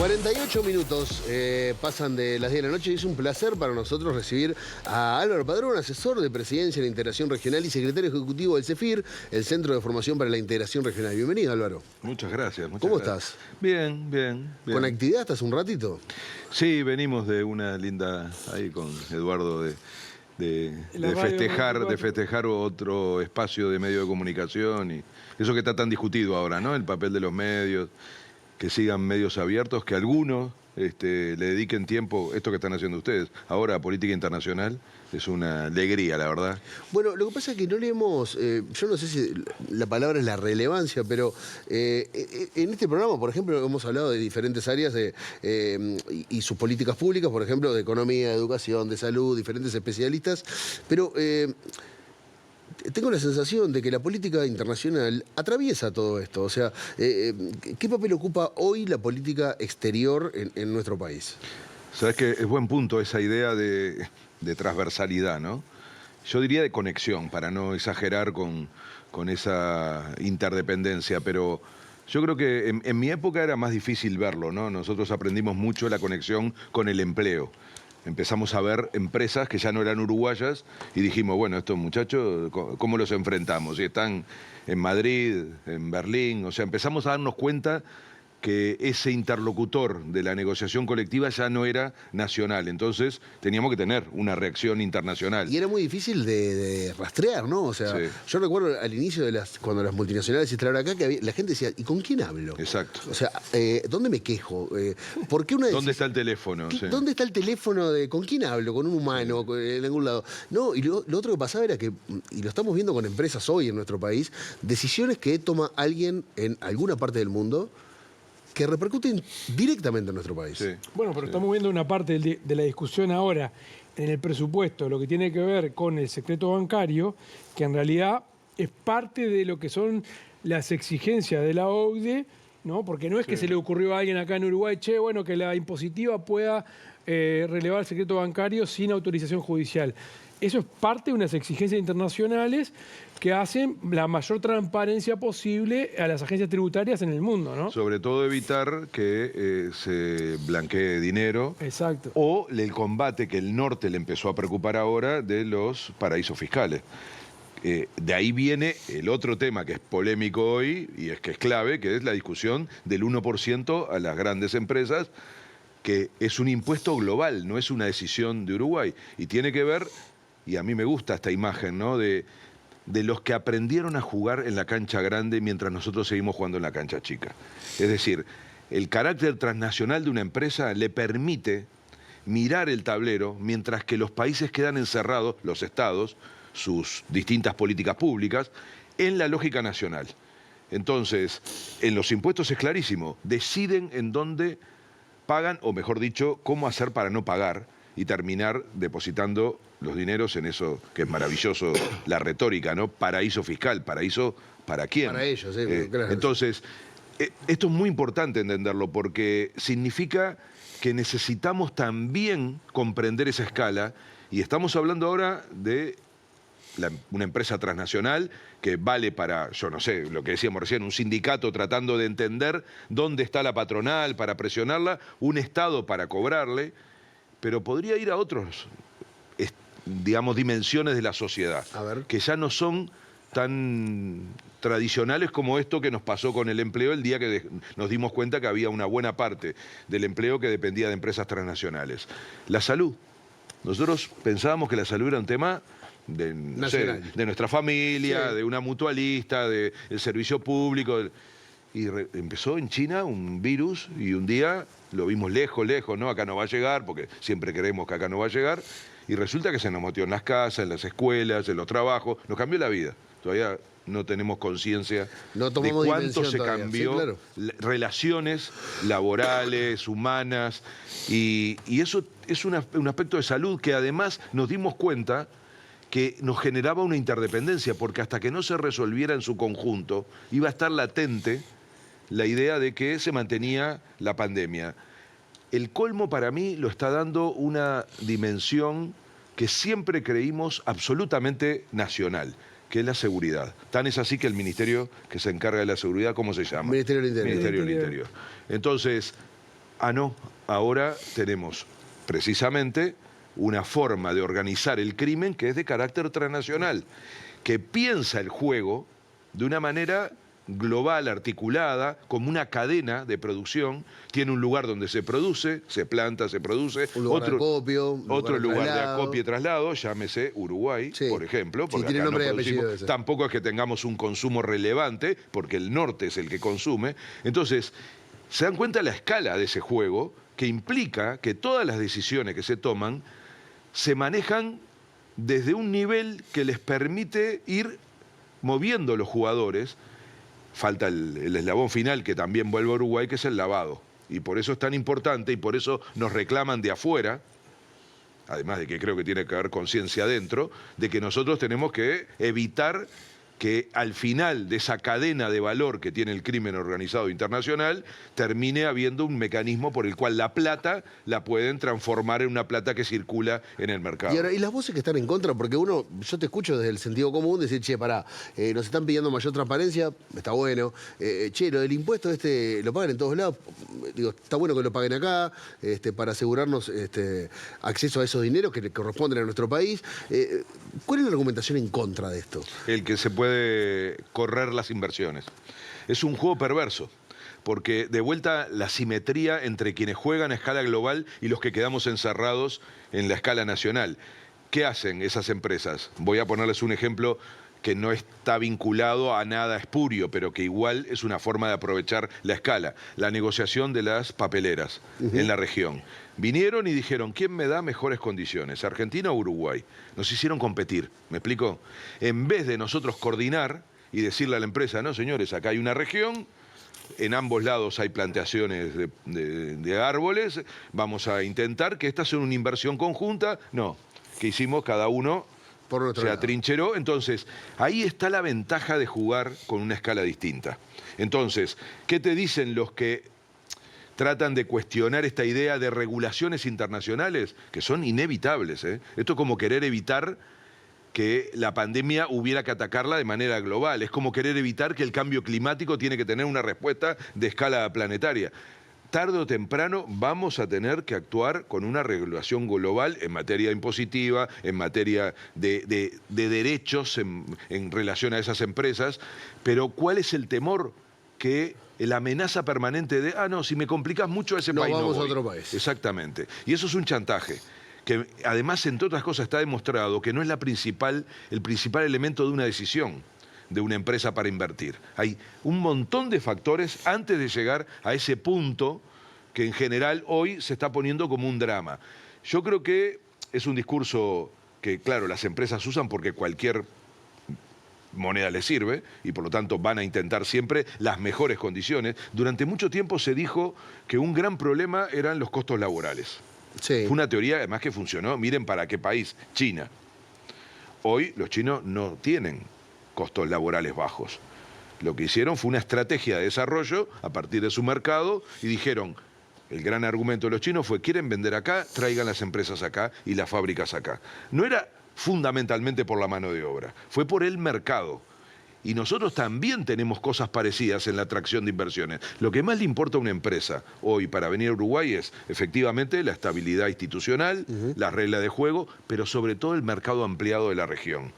48 minutos pasan de las 10 de la noche y es un placer para nosotros recibir a Álvaro Padrón, asesor de Presidencia en la Integración Regional y secretario ejecutivo del CEFIR, el Centro de Formación para la Integración Regional. Bienvenido, Álvaro. Muchas gracias. ¿Cómo gracias. estás? Bien, bien, bien. ¿Con actividad estás un ratito? Sí, venimos de una linda, ahí con Eduardo, de festejar otro espacio de medio de comunicación y eso que está tan discutido ahora, ¿no? El papel de los medios, que sigan medios abiertos, que algunos le dediquen tiempo, esto que están haciendo ustedes, ahora a política internacional, es una alegría, la verdad. Bueno, lo que pasa es que no le hemos, yo no sé si la palabra es la relevancia, pero en este programa, por ejemplo, hemos hablado de diferentes áreas y sus políticas públicas, por ejemplo, de economía, de educación, de salud, diferentes especialistas, pero tengo la sensación de que la política internacional atraviesa todo esto. O sea, ¿qué papel ocupa hoy la política exterior en nuestro país? Sabes que es buen punto esa idea de transversalidad, ¿no? Yo diría de conexión, para no exagerar con esa interdependencia, pero yo creo que en mi época era más difícil verlo, ¿no? Nosotros aprendimos mucho la conexión con el empleo. Empezamos a ver empresas que ya no eran uruguayas y dijimos, bueno, estos muchachos, ¿cómo los enfrentamos? Y están en Madrid, en Berlín, o sea, empezamos a darnos cuenta que ese interlocutor de la negociación colectiva ya no era nacional. Entonces teníamos que tener una reacción internacional. Y era muy difícil de rastrear, ¿no? O sea, sí. Yo recuerdo al inicio cuando las multinacionales se instalaron acá, que la gente decía, ¿y con quién hablo? Exacto. O sea, ¿dónde me quejo? ¿Por qué ¿Dónde está el teléfono? Sí. ¿Dónde está el teléfono de con quién hablo? ¿Con un humano? Sí. En algún lado. No, y lo otro que pasaba era que, y lo estamos viendo con empresas hoy en nuestro país, decisiones que toma alguien en alguna parte del mundo que repercuten directamente en nuestro país. Sí. Bueno, pero estamos viendo una parte de la discusión ahora en el presupuesto, lo que tiene que ver con el secreto bancario, que en realidad es parte de lo que son las exigencias de la OCDE, ¿no? Porque no es que se le ocurrió a alguien acá en Uruguay, che, bueno, que la impositiva pueda relevar el secreto bancario sin autorización judicial. Eso es parte de unas exigencias internacionales que hacen la mayor transparencia posible a las agencias tributarias en el mundo, ¿no? Sobre todo evitar que se blanquee dinero. Exacto. O el combate que el norte le empezó a preocupar ahora de los paraísos fiscales. De ahí viene el otro tema que es polémico hoy y es que es clave, que es la discusión del 1% a las grandes empresas, que es un impuesto global, no es una decisión de Uruguay. Y tiene que ver, y a mí me gusta esta imagen, ¿no?, de los que aprendieron a jugar en la cancha grande mientras nosotros seguimos jugando en la cancha chica. Es decir, el carácter transnacional de una empresa le permite mirar el tablero mientras que los países quedan encerrados, los estados, sus distintas políticas públicas, en la lógica nacional. Entonces, en los impuestos es clarísimo, deciden en dónde pagan, o mejor dicho, cómo hacer para no pagar y terminar depositando los dineros en eso que es maravilloso, la retórica, ¿no? Paraíso fiscal, paraíso ¿para quién? Para ellos, claro. Entonces, esto es muy importante entenderlo porque significa que necesitamos también comprender esa escala y estamos hablando ahora de una empresa transnacional que vale para, yo no sé, lo que decíamos recién, un sindicato tratando de entender dónde está la patronal para presionarla, un Estado para cobrarle, pero podría ir a otros, digamos, dimensiones de la sociedad, que ya no son tan tradicionales como esto que nos pasó con el empleo el día que nos dimos cuenta que había una buena parte del empleo que dependía de empresas transnacionales. La salud. Nosotros pensábamos que la salud era un tema de nuestra familia, de una mutualista, del servicio público. Y empezó en China un virus y un día lo vimos lejos, ¿no? Acá no va a llegar, porque siempre creemos que acá no va a llegar. Y resulta que se nos metió en las casas, en las escuelas, en los trabajos. Nos cambió la vida. Todavía no tenemos conciencia de cuánto se cambió, relaciones laborales, humanas. Y eso es un aspecto de salud que además nos dimos cuenta que nos generaba una interdependencia, porque hasta que no se resolviera en su conjunto, iba a estar latente la idea de que se mantenía la pandemia. El colmo para mí lo está dando una dimensión que siempre creímos absolutamente nacional, que es la seguridad. Tan es así que el ministerio que se encarga de la seguridad, ¿cómo se llama? Ministerio del Interior. Ministerio del Interior. Entonces, Ah, no, ahora tenemos precisamente una forma de organizar el crimen que es de carácter transnacional, que piensa el juego de una manera global, articulada, como una cadena de producción. Tiene un lugar donde se produce, se planta, se produce. Un lugar de acopio, un otro lugar de traslado. acopio y traslado, llámese Uruguay, Sí. por ejemplo. Sí, Porque tiene acá nombre y no producimos. apellido ese. Tampoco es que tengamos un consumo relevante, porque el norte es el que consume. Entonces, se dan cuenta la escala de ese juego, que implica que todas las decisiones que se toman se manejan desde un nivel que les permite ir moviendo a los jugadores. Falta el eslabón final que también vuelve a Uruguay, que es el lavado. Y por eso es tan importante y por eso nos reclaman de afuera, además de que creo que tiene que haber conciencia adentro, de que nosotros tenemos que evitar que al final de esa cadena de valor que tiene el crimen organizado internacional, termine habiendo un mecanismo por el cual la plata la pueden transformar en una plata que circula en el mercado. Y ahora, y las voces que están en contra, porque yo te escucho desde el sentido común decir, che, pará, nos están pidiendo mayor transparencia, está bueno, che, lo del impuesto lo pagan en todos lados, digo, está bueno que lo paguen acá, para asegurarnos acceso a esos dineros que le corresponden a nuestro país. ¿Cuál es la argumentación en contra de esto? El que se puede correr las inversiones. Es un juego perverso, porque de vuelta la simetría entre quienes juegan a escala global y los que quedamos encerrados en la escala nacional. ¿Qué hacen esas empresas? Voy a ponerles un ejemplo que no está vinculado a nada espurio, pero que igual es una forma de aprovechar la escala. La negociación de las papeleras en la región. Vinieron y dijeron, ¿quién me da mejores condiciones? ¿Argentina o Uruguay? Nos hicieron competir, ¿me explico? En vez de nosotros coordinar y decirle a la empresa, no señores, acá hay una región, en ambos lados hay plantaciones de árboles, vamos a intentar que esta sea una inversión conjunta. No, ¿qué hicimos? Cada uno se atrincheró. Entonces, ahí está la ventaja de jugar con una escala distinta. Entonces, ¿qué te dicen los que tratan de cuestionar esta idea de regulaciones internacionales? Que son inevitables, ¿eh? Esto es como querer evitar que la pandemia hubiera que atacarla de manera global. Es como querer evitar que el cambio climático tiene que tener una respuesta de escala planetaria. Tarde o temprano vamos a tener que actuar con una regulación global en materia impositiva, en materia de derechos en relación a esas empresas. Pero ¿cuál es el temor? Que la amenaza permanente de, no, si me complicás mucho a ese país no vamos voy. a otro país. Exactamente. Y eso es un chantaje, que además, entre otras cosas, está demostrado que no es el principal elemento de una decisión de una empresa para invertir. Hay un montón de factores antes de llegar a ese punto que en general hoy se está poniendo como un drama. Yo creo que es un discurso que, claro, las empresas usan porque cualquier moneda les sirve y por lo tanto van a intentar siempre las mejores condiciones. Durante mucho tiempo se dijo que un gran problema eran los costos laborales. Sí. Fue una teoría además que funcionó. Miren para qué país, China. Hoy los chinos no tienen costos laborales bajos. Lo que hicieron fue una estrategia de desarrollo a partir de su mercado y dijeron, el gran argumento de los chinos fue, quieren vender acá, traigan las empresas acá y las fábricas acá. No era fundamentalmente por la mano de obra, fue por el mercado. Y nosotros también tenemos cosas parecidas en la atracción de inversiones. Lo que más le importa a una empresa hoy para venir a Uruguay es efectivamente la estabilidad institucional, las reglas de juego, pero sobre todo el mercado ampliado de la región.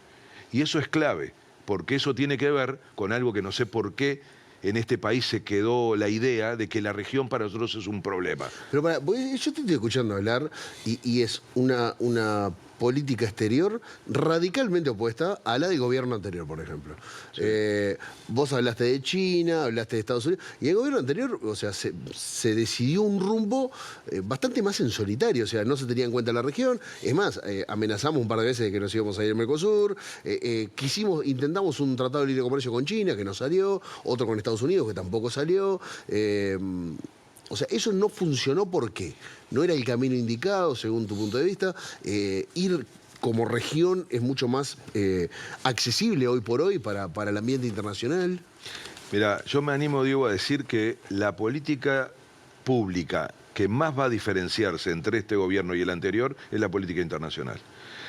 Y eso es clave, porque eso tiene que ver con algo que no sé por qué en este país se quedó la idea de que la región para nosotros es un problema. Pero yo te estoy escuchando hablar y es una política exterior radicalmente opuesta a la del gobierno anterior, por ejemplo. Sí. Vos hablaste de China, hablaste de Estados Unidos, y el gobierno anterior, o sea, se decidió un rumbo bastante más en solitario, o sea, no se tenía en cuenta la región. Es más, amenazamos un par de veces de que nos íbamos a ir al Mercosur, intentamos un tratado de libre comercio con China, que no salió, otro con Estados Unidos, que tampoco salió. O sea, eso no funcionó. ¿Por qué? No era el camino indicado, según tu punto de vista. Ir como región es mucho más accesible hoy por hoy para el ambiente internacional. Mira, yo me animo, Diego, a decir que la política pública que más va a diferenciarse entre este gobierno y el anterior es la política internacional.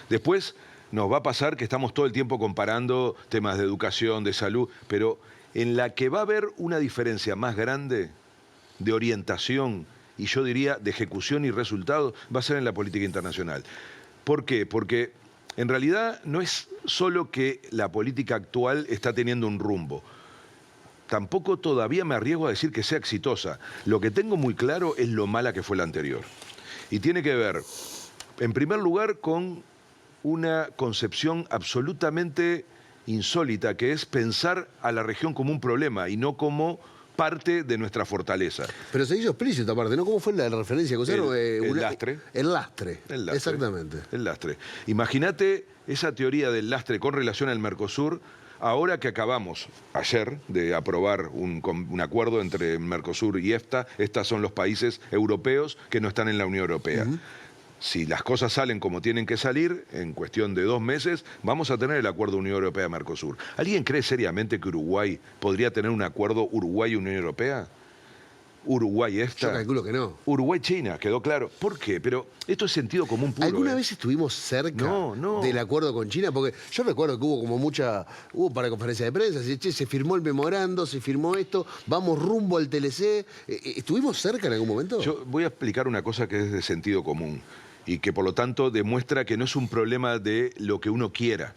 Después nos va a pasar que estamos todo el tiempo comparando temas de educación, de salud, pero en la que va a haber una diferencia más grande de orientación y yo diría de ejecución y resultados, va a ser en la política internacional. ¿Por qué? Porque en realidad no es solo que la política actual está teniendo un rumbo. Tampoco todavía me arriesgo a decir que sea exitosa. Lo que tengo muy claro es lo mala que fue la anterior. Y tiene que ver, en primer lugar, con una concepción absolutamente insólita, que es pensar a la región como un problema y no como parte de nuestra fortaleza. Pero se hizo explícito aparte, ¿no? ¿Cómo fue la referencia que usaron? El lastre. El lastre. El lastre. Exactamente. El lastre. Imagínate esa teoría del lastre con relación al Mercosur, ahora que acabamos ayer de aprobar un acuerdo entre Mercosur y EFTA. Estos son los países europeos que no están en la Unión Europea. Si las cosas salen como tienen que salir, en cuestión de 2 meses, vamos a tener el acuerdo Unión Europea-Mercosur. ¿Alguien cree seriamente que Uruguay podría tener un acuerdo Uruguay-Unión Europea? Uruguay-EFTA. Yo calculo que no. Uruguay-China, quedó claro. ¿Por qué? Pero esto es sentido común puro. ¿Alguna vez estuvimos cerca del acuerdo con China? Porque yo recuerdo que hubo como hubo para conferencia de prensa, se firmó el memorando, se firmó esto, vamos rumbo al TLC. ¿Estuvimos cerca en algún momento? Yo voy a explicar una cosa que es de sentido común y que por lo tanto demuestra que no es un problema de lo que uno quiera.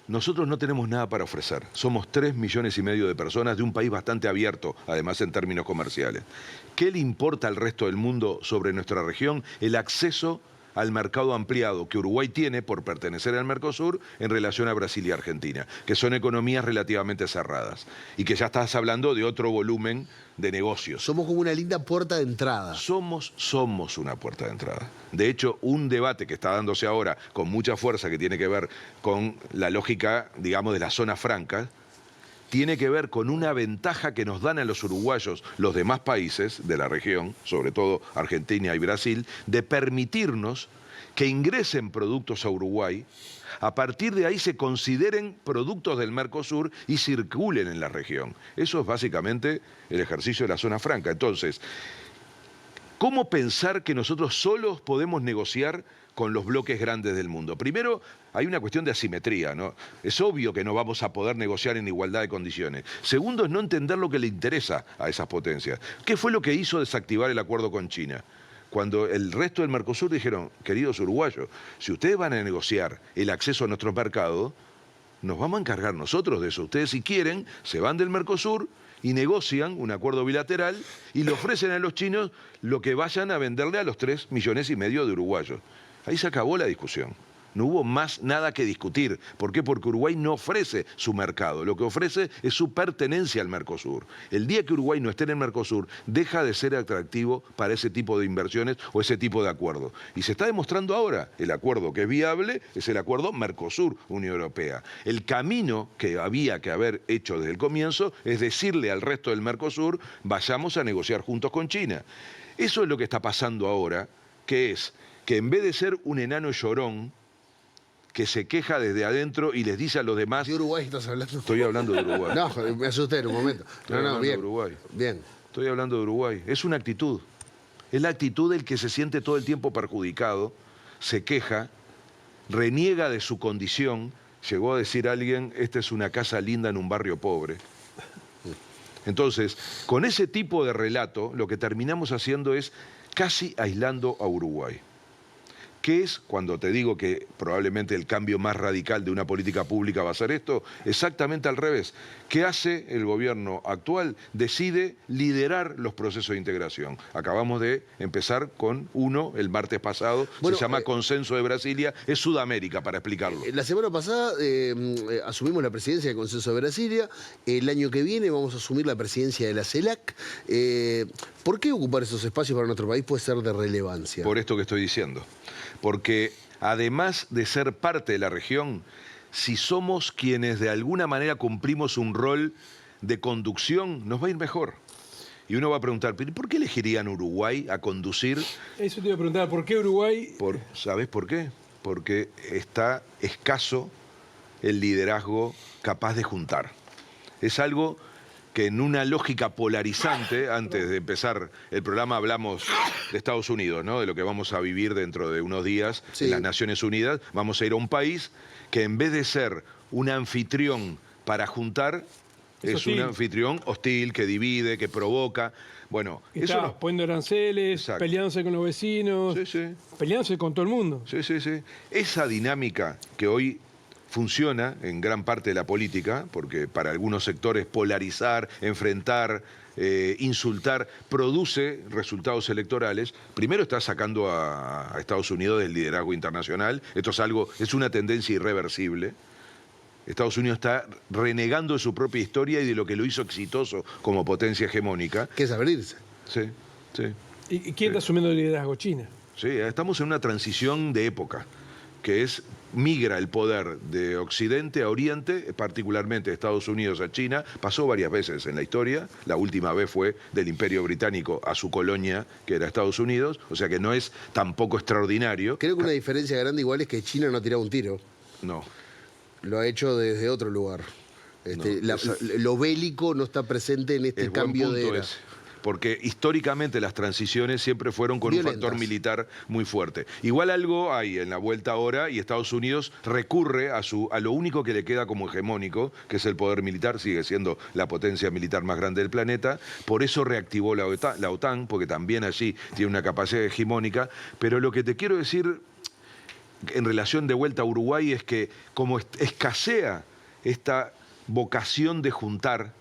Nosotros no tenemos nada para ofrecer. Somos 3,5 millones de personas de un país bastante abierto, además en términos comerciales. ¿Qué le importa al resto del mundo sobre nuestra región? El acceso al mercado ampliado que Uruguay tiene por pertenecer al Mercosur en relación a Brasil y Argentina, que son economías relativamente cerradas y que ya estás hablando de otro volumen de negocios. Somos como una linda puerta de entrada. Somos una puerta de entrada. De hecho, un debate que está dándose ahora con mucha fuerza que tiene que ver con la lógica, digamos, de la zona franca, tiene que ver con una ventaja que nos dan a los uruguayos los demás países de la región, sobre todo Argentina y Brasil, de permitirnos que ingresen productos a Uruguay, a partir de ahí se consideren productos del Mercosur y circulen en la región. Eso es básicamente el ejercicio de la zona franca. Entonces, ¿cómo pensar que nosotros solos podemos negociar con los bloques grandes del mundo? Primero, hay una cuestión de asimetría, ¿no? Es obvio que no vamos a poder negociar en igualdad de condiciones. Segundo, es no entender lo que le interesa a esas potencias. ¿Qué fue lo que hizo desactivar el acuerdo con China? Cuando el resto del Mercosur dijeron, queridos uruguayos, si ustedes van a negociar el acceso a nuestro mercado, nos vamos a encargar nosotros de eso. Ustedes, si quieren, se van del Mercosur y negocian un acuerdo bilateral y le ofrecen a los chinos lo que vayan a venderle a los 3,5 millones de uruguayos. Ahí se acabó la discusión. No hubo más nada que discutir. ¿Por qué? Porque Uruguay no ofrece su mercado. Lo que ofrece es su pertenencia al Mercosur. El día que Uruguay no esté en el Mercosur, deja de ser atractivo para ese tipo de inversiones o ese tipo de acuerdo. Y se está demostrando ahora, el acuerdo que es viable es el acuerdo Mercosur-Unión Europea. El camino que había que haber hecho desde el comienzo es decirle al resto del Mercosur, vayamos a negociar juntos con China. Eso es lo que está pasando ahora, que es que en vez de ser un enano llorón que se queja desde adentro y les dice a los demás... ¿De Uruguay estás hablando? Estoy hablando de Uruguay. No, me asusté en un momento. Bien. De Uruguay. Bien. Estoy hablando de Uruguay. Es una actitud. Es la actitud del que se siente todo el tiempo perjudicado, se queja, reniega de su condición. Llegó a decir alguien, esta es una casa linda en un barrio pobre. Entonces, con ese tipo de relato, lo que terminamos haciendo es casi aislando a Uruguay. ¿Qué es, cuando te digo que probablemente el cambio más radical de una política pública va a ser esto? Exactamente al revés. ¿Qué hace el gobierno actual? Decide liderar los procesos de integración. Acabamos de empezar con uno el martes pasado, se llama Consenso de Brasilia, es Sudamérica, para explicarlo. La semana pasada asumimos la presidencia del Consenso de Brasilia, el año que viene vamos a asumir la presidencia de la CELAC. ¿Por qué ocupar esos espacios para nuestro país puede ser de relevancia? Por esto que estoy diciendo. Porque además de ser parte de la región, si somos quienes de alguna manera cumplimos un rol de conducción, nos va a ir mejor. Y uno va a preguntar, ¿por qué elegirían Uruguay a conducir? Eso te iba a preguntar, ¿por qué Uruguay? ¿Sabés por qué? Porque está escaso el liderazgo capaz de juntar. Es algo que en una lógica polarizante, antes de empezar el programa hablamos de Estados Unidos, ¿no? De lo que vamos a vivir dentro de unos días en las Naciones Unidas. Vamos a ir a un país que en vez de ser un anfitrión para juntar, Es un anfitrión hostil, que divide, que provoca. Bueno, Está eso poniendo aranceles, Exacto. peleándose con los vecinos, Sí, sí. peleándose con todo el mundo. Sí, sí, sí. Esa dinámica que hoy funciona en gran parte de la política, porque para algunos sectores polarizar, enfrentar, insultar, produce resultados electorales. Primero está sacando a Estados Unidos del liderazgo internacional. Esto es una tendencia irreversible. Estados Unidos está renegando de su propia historia y de lo que lo hizo exitoso como potencia hegemónica. Que es abrirse. Sí, sí. ¿Y quién está asumiendo el liderazgo? China. Sí, estamos en una transición de época, que migra el poder de Occidente a Oriente, particularmente de Estados Unidos a China. Pasó varias veces en la historia. La última vez fue del Imperio Británico a su colonia, que era Estados Unidos. O sea que no es tampoco extraordinario. Creo que una diferencia grande igual es que China no ha tirado un tiro. No. Lo ha hecho desde otro lugar. Lo bélico no está presente en este cambio de era. Porque históricamente las transiciones siempre fueron con Violentas. un factor militar muy fuerte. Igual algo hay en la vuelta ahora y Estados Unidos recurre a lo único que le queda como hegemónico, que es el poder militar, sigue siendo la potencia militar más grande del planeta. Por eso reactivó la OTAN, porque también allí tiene una capacidad hegemónica. Pero lo que te quiero decir en relación de vuelta a Uruguay es que como escasea esta vocación de juntar,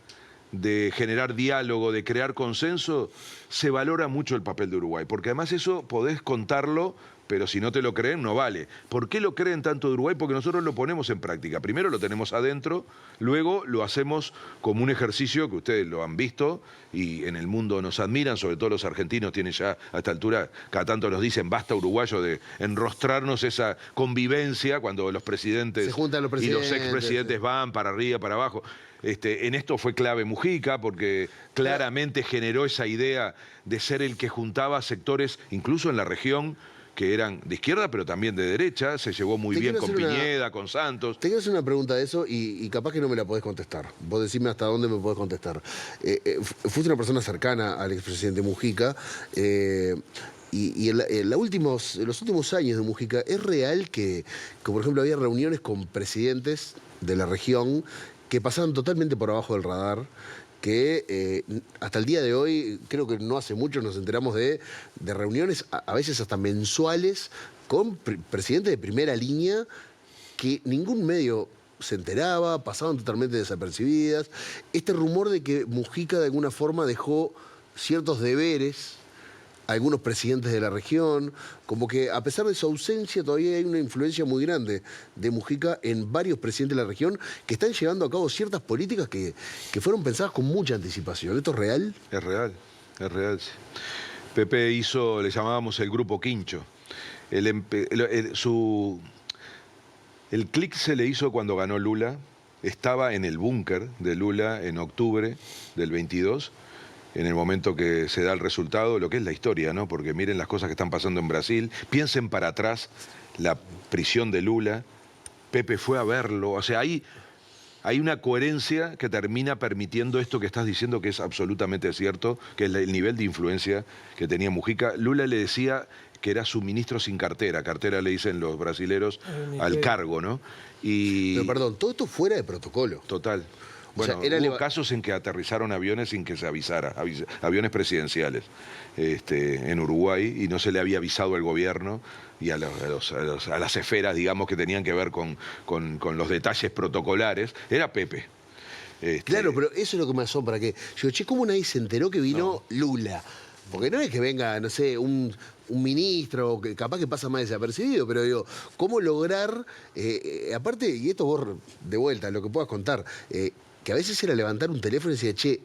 de generar diálogo, de crear consenso, se valora mucho el papel de Uruguay, porque además eso podés contarlo, pero si no te lo creen, no vale. ¿Por qué lo creen tanto de Uruguay? Porque nosotros lo ponemos en práctica. Primero lo tenemos adentro, luego lo hacemos como un ejercicio que ustedes lo han visto y en el mundo nos admiran, sobre todo los argentinos tienen ya a esta altura, cada tanto nos dicen, basta uruguayo de enrostrarnos esa convivencia cuando los presidentes, Se juntan los y presidentes, los expresidentes van para arriba, para abajo. En esto fue clave Mujica, porque claramente generó esa idea de ser el que juntaba sectores, incluso en la región, que eran de izquierda, pero también de derecha. Se llevó muy bien con Piñeda, con Santos. Te quiero hacer una pregunta de eso y capaz que no me la podés contestar. Vos decime hasta dónde me podés contestar. Fuiste una persona cercana al expresidente Mujica. Y en los últimos años de Mujica, ¿es real que, por ejemplo, había reuniones con presidentes de la región que pasaban totalmente por abajo del radar, que hasta el día de hoy, creo que no hace mucho, nos enteramos de reuniones, a veces hasta mensuales, con presidentes de primera línea, que ningún medio se enteraba, pasaban totalmente desapercibidas? Este rumor de que Mujica de alguna forma dejó ciertos deberes a algunos presidentes de la región, como que a pesar de su ausencia todavía hay una influencia muy grande de Mujica en varios presidentes de la región que están llevando a cabo ciertas políticas que fueron pensadas con mucha anticipación. ¿Esto es real? Es real, sí. Pepe hizo, le llamábamos el grupo Quincho. El clic se le hizo cuando ganó Lula. Estaba en el búnker de Lula en octubre del 22, en el momento que se da el resultado, lo que es la historia, ¿no? Porque miren las cosas que están pasando en Brasil, piensen para atrás, la prisión de Lula, Pepe fue a verlo, o sea, hay una coherencia que termina permitiendo esto que estás diciendo, que es absolutamente cierto, que es el nivel de influencia que tenía Mujica. Lula le decía que era su ministro sin cartera le dicen los brasileros al cargo, ¿no? Pero perdón, todo esto fuera de protocolo. Total. Bueno, hubo casos en que aterrizaron aviones sin que se avisara, aviones presidenciales en Uruguay, y no se le había avisado al gobierno y a las esferas, digamos, que tenían que ver con los detalles protocolares. Era Pepe. Claro, pero eso es lo que me asombra, que yo, che, ¿cómo nadie se enteró que vino Lula? Porque no es que venga, no sé, un ministro, que capaz que pasa más desapercibido, pero digo, ¿cómo lograr, aparte, y esto vos de vuelta, lo que puedas contar, que a veces era levantar un teléfono y decir, che,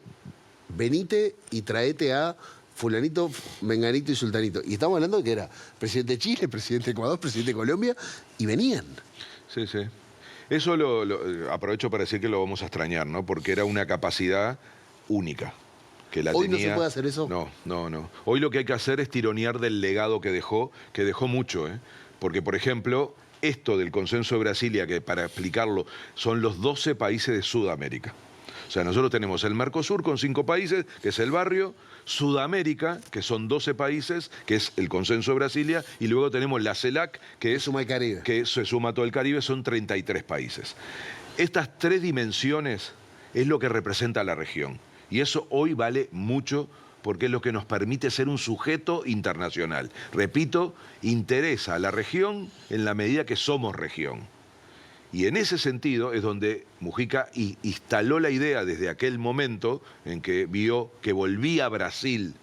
venite y traete a fulanito, menganito y sultanito. Y estamos hablando de que era presidente de Chile, presidente de Ecuador, presidente de Colombia, y venían. Sí, sí. Eso lo aprovecho para decir que lo vamos a extrañar, ¿no? Porque era una capacidad única. Que la ¿Hoy tenía. no se puede hacer eso? No. Hoy lo que hay que hacer es tironear del legado que dejó mucho, ¿eh? Porque, por ejemplo, esto del consenso de Brasilia, que para explicarlo, son los 12 países de Sudamérica. O sea, nosotros tenemos el Mercosur con 5 países, que es el barrio, Sudamérica, que son 12 países, que es el consenso de Brasilia, y luego tenemos la CELAC, que suma el Caribe. Que se suma todo el Caribe, son 33 países. Estas tres dimensiones es lo que representa a la región. Y eso hoy vale mucho porque es lo que nos permite ser un sujeto internacional. Repito, interesa a la región en la medida que somos región. Y en ese sentido es donde Mujica instaló la idea desde aquel momento en que vio que volvía Brasil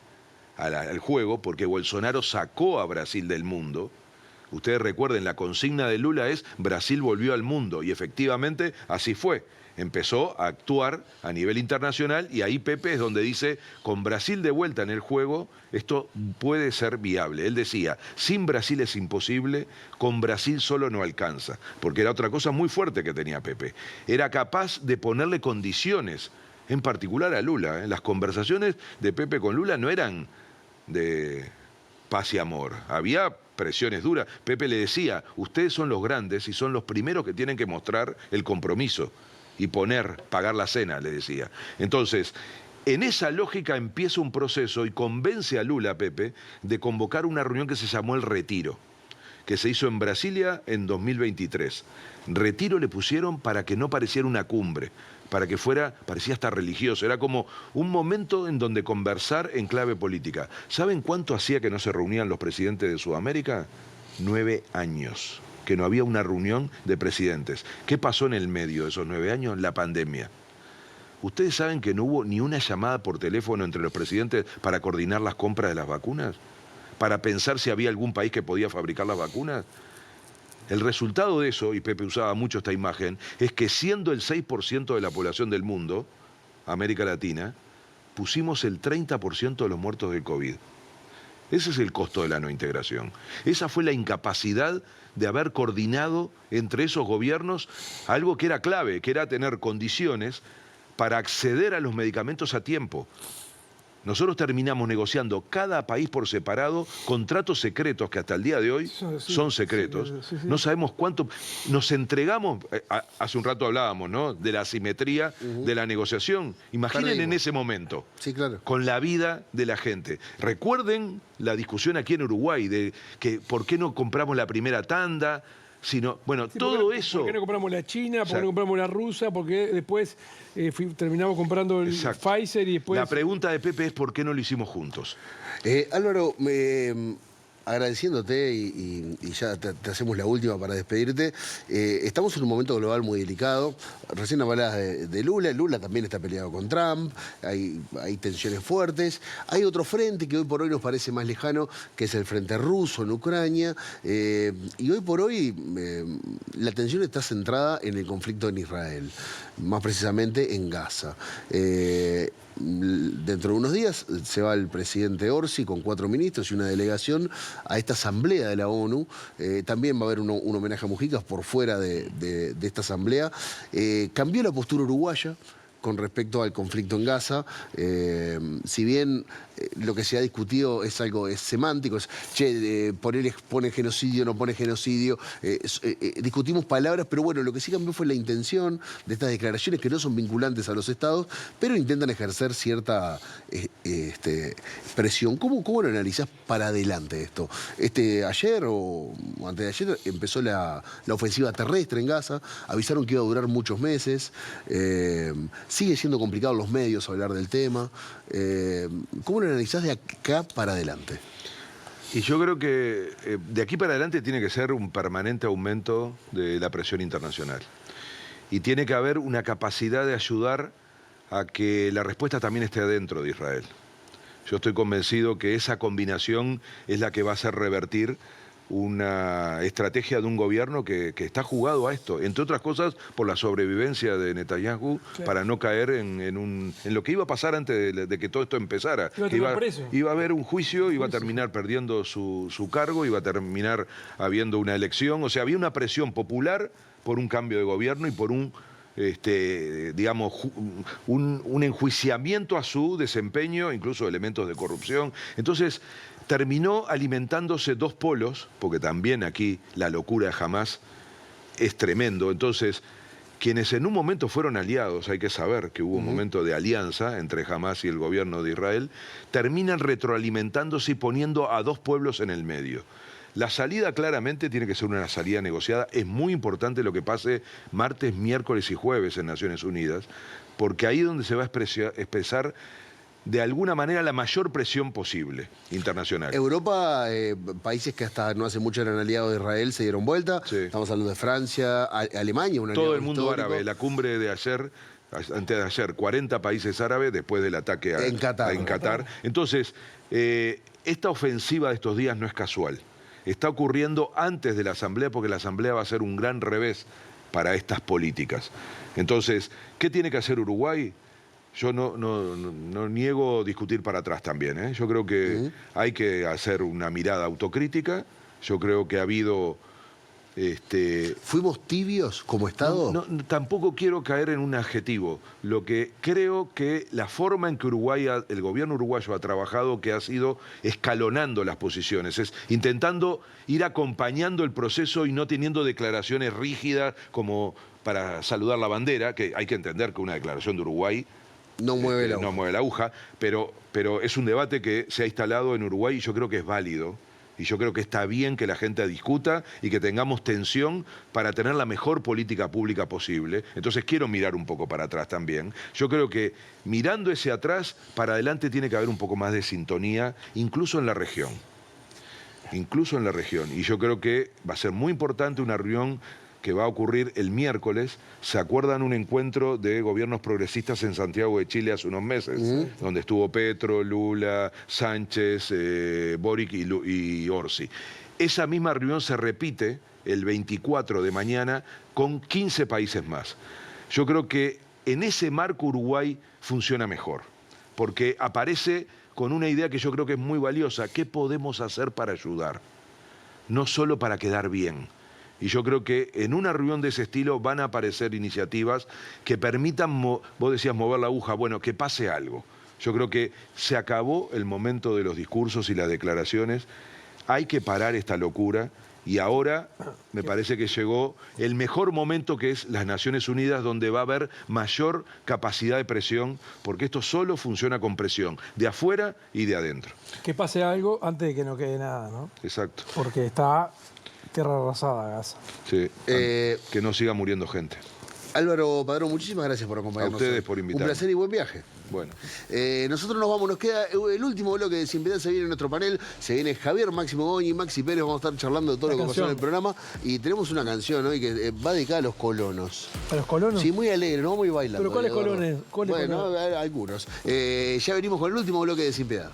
al juego, porque Bolsonaro sacó a Brasil del mundo. Ustedes recuerden, la consigna de Lula es Brasil volvió al mundo, y efectivamente así fue. Empezó a actuar a nivel internacional y ahí Pepe es donde dice, con Brasil de vuelta en el juego, esto puede ser viable. Él decía, sin Brasil es imposible, con Brasil solo no alcanza, porque era otra cosa muy fuerte que tenía Pepe. Era capaz de ponerle condiciones, en particular a Lula. Las conversaciones de Pepe con Lula no eran de paz y amor, había presiones duras. Pepe le decía, ustedes son los grandes y son los primeros que tienen que mostrar el compromiso y pagar la cena, le decía. Entonces, en esa lógica empieza un proceso y convence a Lula, Pepe, de convocar una reunión que se llamó el Retiro, que se hizo en Brasilia en 2023. Retiro le pusieron para que no pareciera una cumbre, para que parecía hasta religioso. Era como un momento en donde conversar en clave política. ¿Saben cuánto hacía que no se reunían los presidentes de Sudamérica? 9 años. Que no había una reunión de presidentes. ¿Qué pasó en el medio de esos 9 años? La pandemia. ¿Ustedes saben que no hubo ni una llamada por teléfono entre los presidentes para coordinar las compras de las vacunas? ¿Para pensar si había algún país que podía fabricar las vacunas? El resultado de eso, y Pepe usaba mucho esta imagen, es que siendo el 6% de la población del mundo, América Latina, pusimos el 30% de los muertos del COVID. Ese es el costo de la no integración. Esa fue la incapacidad de haber coordinado entre esos gobiernos algo que era clave, que era tener condiciones para acceder a los medicamentos a tiempo. Nosotros terminamos negociando cada país por separado contratos secretos que hasta el día de hoy son secretos. No sabemos cuánto. Nos entregamos, hace un rato hablábamos, ¿no?, de la asimetría de la negociación. Imaginen en ese momento, claro, con la vida de la gente. Recuerden la discusión aquí en Uruguay de que por qué no compramos la primera tanda. Bueno, todo eso... ¿Por qué no compramos la china? ¿Por qué no compramos la rusa? Porque después terminamos comprando el Pfizer y después... La pregunta de Pepe es ¿por qué no lo hicimos juntos? Álvaro, agradeciéndote y ya te hacemos la última para despedirte. Estamos en un momento global muy delicado. Recién hablabas de Lula. Lula también está peleado con Trump. Hay tensiones fuertes. Hay otro frente que hoy por hoy nos parece más lejano, que es el frente ruso en Ucrania. Y hoy por hoy la atención está centrada en el conflicto en Israel, más precisamente en Gaza. Dentro de unos días se va el presidente Orsi con 4 ministros y una delegación a esta asamblea de la ONU. También va a haber un homenaje a Mujica por fuera de esta asamblea. Cambió la postura uruguaya con respecto al conflicto en Gaza. Si bien lo que se ha discutido es algo semántico, pone genocidio, no pone genocidio, discutimos palabras, pero bueno, lo que sí cambió fue la intención de estas declaraciones que no son vinculantes a los estados, pero intentan ejercer cierta presión. ¿Cómo lo analizás para adelante esto? Ayer o antes de ayer empezó la ofensiva terrestre en Gaza, avisaron que iba a durar muchos meses. Sigue siendo complicado en los medios hablar del tema. ¿Cómo lo analizás de acá para adelante? Y yo creo que de aquí para adelante tiene que ser un permanente aumento de la presión internacional. Y tiene que haber una capacidad de ayudar a que la respuesta también esté adentro de Israel. Yo estoy convencido que esa combinación es la que va a hacer revertir una estrategia de un gobierno que está jugado a esto, entre otras cosas por la sobrevivencia de Netanyahu, para no caer en lo que iba a pasar antes de que todo esto empezara. Iba a haber un juicio, iba a terminar perdiendo su cargo, iba a terminar habiendo una elección. O sea, había una presión popular por un cambio de gobierno y por un enjuiciamiento a su desempeño, incluso elementos de corrupción. Entonces, terminó alimentándose dos polos, porque también aquí la locura de Hamás es tremendo. Entonces, quienes en un momento fueron aliados, hay que saber que hubo un momento de alianza entre Hamás y el gobierno de Israel, terminan retroalimentándose y poniendo a dos pueblos en el medio. La salida claramente tiene que ser una salida negociada. Es muy importante lo que pase martes, miércoles y jueves en Naciones Unidas, porque ahí es donde se va a expresar de alguna manera la mayor presión posible internacional. Europa, países que hasta no hace mucho eran aliados de Israel, se dieron vuelta. Sí. Estamos hablando de Francia, Alemania, un aliado Todo el mundo histórico. árabe, la cumbre de ayer, antes de ayer, 40 países árabes después del ataque En Qatar. Entonces, esta ofensiva de estos días no es casual. Está ocurriendo antes de la Asamblea, porque la Asamblea va a ser un gran revés para estas políticas. Entonces, ¿qué tiene que hacer Uruguay? Yo no niego discutir para atrás también, ¿eh? Yo creo que hay que hacer una mirada autocrítica. Yo creo que ha habido... ¿Fuimos tibios como Estado? Tampoco quiero caer en un adjetivo. Lo que creo que la forma en que el gobierno uruguayo ha trabajado, que ha sido escalonando las posiciones, es intentando ir acompañando el proceso y no teniendo declaraciones rígidas como para saludar la bandera, que hay que entender que una declaración de Uruguay No mueve la no aguja. mueve la aguja, pero es un debate que se ha instalado en Uruguay y yo creo que es válido. Y yo creo que está bien que la gente discuta y que tengamos tensión para tener la mejor política pública posible. Entonces quiero mirar un poco para atrás también. Yo creo que mirando ese atrás, para adelante tiene que haber un poco más de sintonía, incluso en la región. Incluso en la región. Y yo creo que va a ser muy importante una reunión que va a ocurrir el miércoles. ¿Se acuerdan un encuentro de gobiernos progresistas en Santiago de Chile hace unos meses? Donde estuvo Petro, Lula, Sánchez, Boric y Orsi. Esa misma reunión se repite el 24 de mañana con 15 países más. Yo creo que en ese marco Uruguay funciona mejor, porque aparece con una idea que yo creo que es muy valiosa. ¿Qué podemos hacer para ayudar? No solo para quedar bien. Y yo creo que en una reunión de ese estilo van a aparecer iniciativas que permitan, vos decías mover la aguja, bueno, que pase algo. Yo creo que se acabó el momento de los discursos y las declaraciones. Hay que parar esta locura y ahora me parece que llegó el mejor momento, que es las Naciones Unidas, donde va a haber mayor capacidad de presión, porque esto solo funciona con presión, de afuera y de adentro. Que pase algo antes de que no quede nada, ¿no? Exacto. Porque está tierra arrasada, Gaza. Sí, que no siga muriendo gente. Álvaro Padrón, muchísimas gracias por acompañarnos. A ustedes hoy. por invitarme. Un placer y buen viaje. Bueno. Nosotros nos vamos, nos queda el último bloque de Sin Piedad. Se viene en nuestro panel, se viene Javier Máximo Goñi y Maxi Pérez, vamos a estar charlando de todo lo que pasó en el programa y tenemos una canción hoy que va dedicada a los colonos. ¿A los colonos? Sí, muy alegre, no muy bailando. ¿Pero cuáles Eduardo. colones? ¿Cuáles Bueno, colones? algunos. Ya venimos con el último bloque de Sin Piedad.